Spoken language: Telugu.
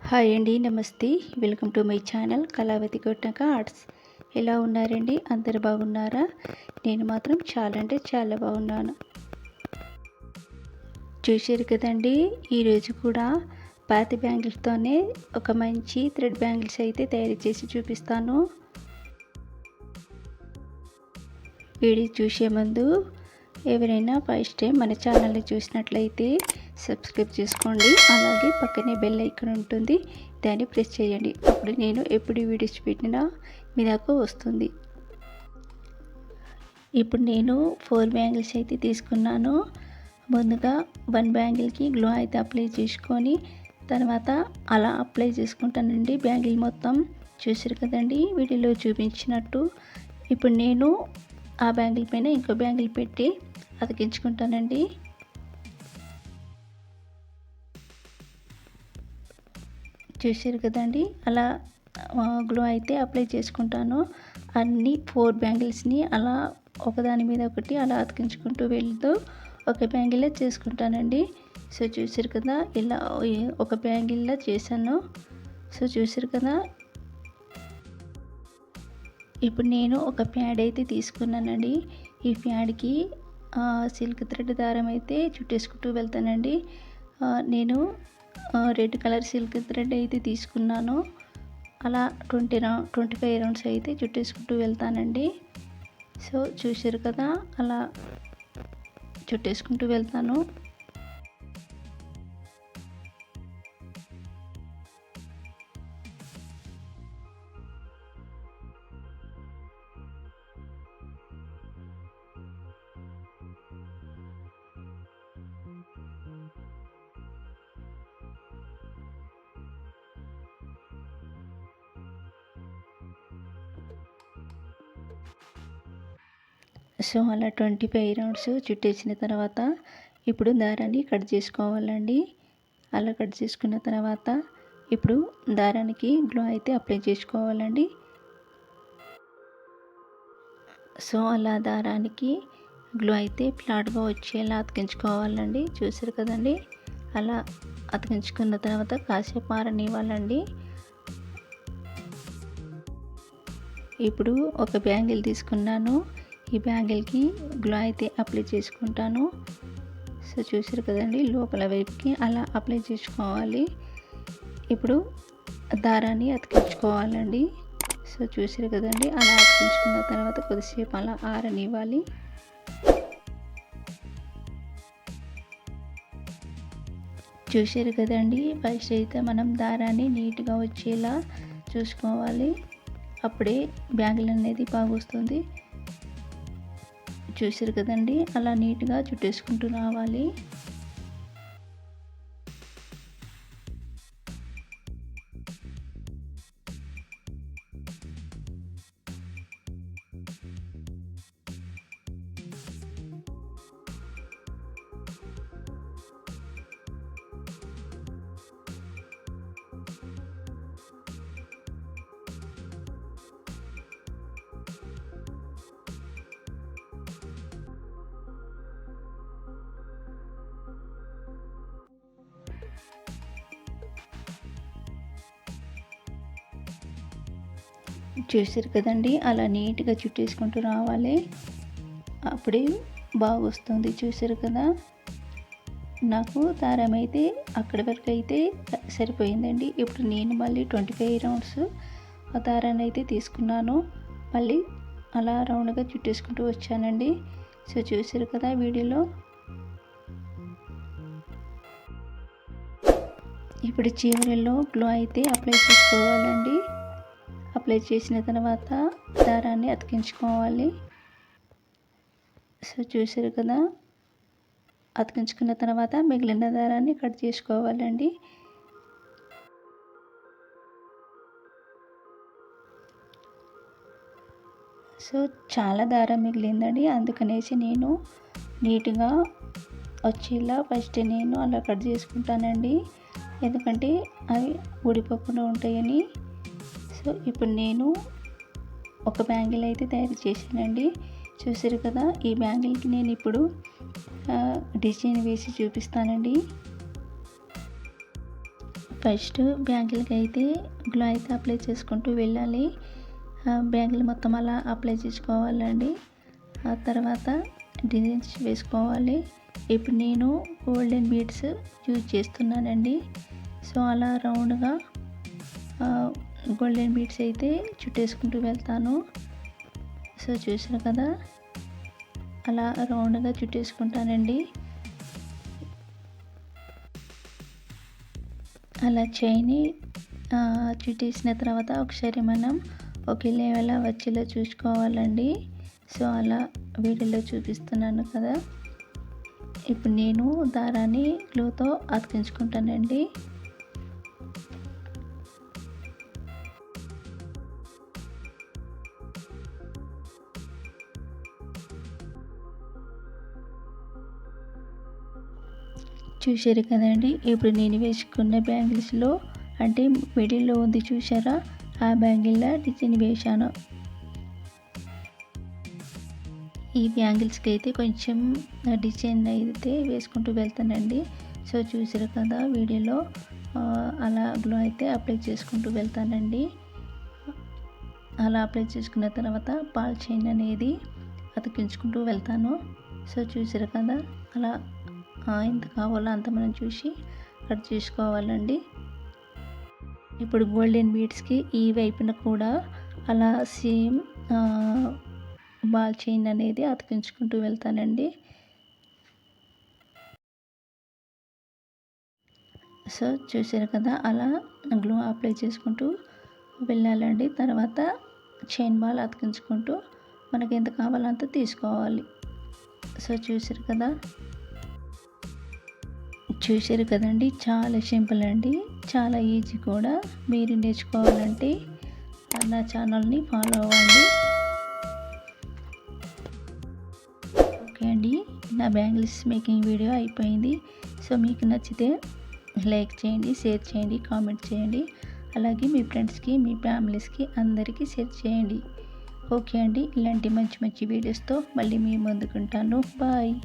హాయ్ అండి. నమస్తే. Welcome to my channel Kalavathi కొట్టాక ఆర్ట్స్. ఎలా ఉన్నారండి? అందరు బాగున్నారా? నేను మాత్రం చాలా అంటే చాలా బాగున్నాను. చూశారు కదండి, ఈరోజు కూడా పాత బ్యాంగిల్స్తోనే ఒక మంచి థ్రెడ్ బ్యాంగిల్స్ అయితే తయారు చేసి చూపిస్తాను. వీడియో చూసే ముందు ఎవరైనా ఫస్ట్ టైం మన ఛానల్ని చూసినట్లయితే సబ్స్క్రైబ్ చేసుకోండి. అలాగే పక్కనే బెల్ ఐకాన్ ఉంటుంది, దాన్ని ప్రెస్ చేయండి. అప్పుడు నేను ఎప్పుడు వీడియోస్ పెట్టినా మీ దాకా వస్తుంది. ఇప్పుడు నేను 4 బ్యాంగిల్స్ అయితే తీసుకున్నాను. ముందుగా 1 బ్యాంగిల్కి గ్లూ అయితే అప్లై చేసుకొని తర్వాత అలా అప్లై చేసుకుంటానండి బ్యాంగిల్ మొత్తం. చూసారు కదండి వీడియోలో చూపించినట్టు. ఇప్పుడు నేను ఆ బ్యాంగిల్ పైన ఇంకో బ్యాంగిల్ పెట్టి అతికించుకుంటానండి. చూసారు కదండి, అలా గ్లూ అయితే అప్లై చేసుకుంటాను. అన్ని 4 బ్యాంగిల్స్ని అలా ఒకదాని మీద ఒకటి అలా అతికించుకుంటూ వెళ్తూ ఒక బ్యాంగిల్లో చేసుకుంటానండి. సో చూసారు కదా, ఇలా ఒక బ్యాంగిల్లో చేశాను. సో చూసారు కదా, ఇప్పుడు నేను ఒక ప్యాడ్ అయితే తీసుకున్నానండి. ఈ ప్యాడ్కి సిల్క్ థ్రెడ్ దారం అయితే చుట్టేసుకుంటూ వెళ్తానండి. నేను రెడ్ కలర్ సిల్క్ థ్రెడ్ అయితే తీసుకున్నాను. అలా 25 రౌండ్స్ అయితే చుట్టేసుకుంటూ వెళ్తానండి. సో చూసారు కదా, అలా చుట్టేసుకుంటూ వెళ్తాను. సో అలా 25 రౌండ్స్ చుట్టేసిన తర్వాత ఇప్పుడు దారాన్ని కట్ చేసుకోవాలండి. అలా కట్ చేసుకున్న తర్వాత ఇప్పుడు దారానికి గ్లూ అయితే అప్లై చేసుకోవాలండి. సో అలా దారానికి గ్లూ అయితే ఫ్లాట్గా వచ్చేలా అతికించుకోవాలండి. చూసారు కదండి, అలా అతికించుకున్న తర్వాత కాసేపు ఆరనివ్వాలండి. ఇప్పుడు ఒక బ్యాంగిల్ తీసుకున్నాను. ఈ బ్యాంగిల్కి గ్లూ అయితే అప్లై చేసుకుంటాను. సో చూసారు కదండి, లోపల వైపుకి అలా అప్లై చేసుకోవాలి. ఇప్పుడు దారాన్ని అతికించుకోవాలండి. సో చూసారు కదండి, అలా అతికించుకున్న తర్వాత కొద్దిసేపు అలా ఆరనివ్వాలి. చూసారు కదండి, ఫస్ట్ అయితే మనం దారాన్ని నీట్గా వచ్చేలా చూసుకోవాలి. అప్పుడే బ్యాంగిల్ అనేది బాగా వస్తుంది. చూసారు కదండి, అలా నీట్గా చుట్టేసుకుంటూ రావాలి. చూసారు కదండి, అలా నీట్గా చుట్టేసుకుంటూ రావాలి. అప్పుడే బాగా వస్తుంది. చూసారు కదా, నాకు దారం అయితే అక్కడి వరకు అయితే సరిపోయిందండి. ఇప్పుడు నేను మళ్ళీ 25 రౌండ్స్ ఆ దారాన్ని అయితే తీసుకున్నాను. మళ్ళీ అలా రౌండ్గా చుట్టేసుకుంటూ వచ్చానండి. సో చూసారు కదా వీడియోలో. ఇప్పుడు చివరిలో గ్లూ అయితే అప్లై చేసుకోవాలండి. అప్లై చేసిన తర్వాత దారాన్ని అతికించుకోవాలి. సో చూసారు కదా, అతికించుకున్న తర్వాత మిగిలిన దారాన్ని కట్ చేసుకోవాలండి. సో చాలా దారం మిగిలిందండి, అందుకనేసి నేను నీట్గా వచ్చేలా ఫస్ట్ నేను అలా కట్ చేసుకుంటానండి. ఎందుకంటే అవి ఊడిపోకుండా ఉంటాయని. సో ఇప్పుడు నేను ఒక బ్యాంగిల్ అయితే తయారు చేశానండి. చూసారు కదా, ఈ బ్యాంగిల్కి నేను ఇప్పుడు డిజైన్ వేసి చూపిస్తానండి. ఫస్ట్ బ్యాంగిల్కి అయితే గ్లో అయితే అప్లై చేసుకుంటూ వెళ్ళాలి. బ్యాంగిల్ మొత్తం అలా అప్లై చేసుకోవాలండి. ఆ తర్వాత డిజైన్స్ వేసుకోవాలి. ఇప్పుడు నేను గోల్డెన్ బీడ్స్ యూజ్ చేస్తున్నానండి. సో అలా రౌండ్గా గోల్డెన్ బీడ్స్ అయితే చుట్టేసుకుంటూ వెళ్తాను. సో చూసారు కదా, అలా రౌండ్గా చుట్టేసుకుంటానండి. అలా చైన్ని చుట్టేసిన తర్వాత ఒకసారి మనం ఒకే లెవెల్ వచ్చేలా చూసుకోవాలండి. సో అలా వీడియోలో చూపిస్తున్నాను కదా. ఇప్పుడు నేను దారాన్ని గ్లూతో అతికించుకుంటానండి. చూశారు కదండి. ఇప్పుడు నేను వేసుకున్న బ్యాంగిల్స్లో అంటే మిడిల్లో ఉంది చూసారా, ఆ బ్యాంగిల్లో డిజైన్ వేశాను. ఈ బ్యాంగిల్స్కి అయితే కొంచెం డిజైన్ అయితే వేసుకుంటూ వెళ్తానండి. సో చూసారు కదా వీడియోలో, అలా గ్లో అయితే అప్లై చేసుకుంటూ వెళ్తానండి. అలా అప్లై చేసుకున్న తర్వాత పాల్ చైన్ అనేది అతికించుకుంటూ వెళ్తాను. సో చూసారు కదా, అలా ఎంత కావాలో అంత మనం చూసి కట్ చేసుకోవాలండి. ఇప్పుడు గోల్డెన్ బీడ్స్కి ఈ వైపున కూడా అలా సేమ్ బాల్ చైన్ అనేది అతికించుకుంటూ వెళ్తానండి. సో చూసారు కదా, అలా గ్లూ అప్లై చేసుకుంటూ వెళ్ళాలండి. తర్వాత చైన్ బాల్ అతికించుకుంటూ మనకి ఎంత కావాలో అంత తీసుకోవాలి. సో చూసారు కదండి, చాలా సింపుల్ అండి, చాలా ఈజీ కూడా. మీరు నేర్చుకోవాలంటే నా ఛానల్ని ఫాలో అవ్వండి. ఓకే అండి, నా బ్యాంగిల్స్ మేకింగ్ వీడియో అయిపోయింది. సో మీకు నచ్చితే లైక్ చేయండి, షేర్ చేయండి, కామెంట్ చేయండి. అలాగే మీ ఫ్రెండ్స్కి, మీ ఫ్యామిలీస్కి అందరికీ షేర్ చేయండి. ఓకే అండి, ఇలాంటి మంచి మంచి వీడియోస్తో మళ్ళీ మీ ముందుకుంటాను. బాయ్.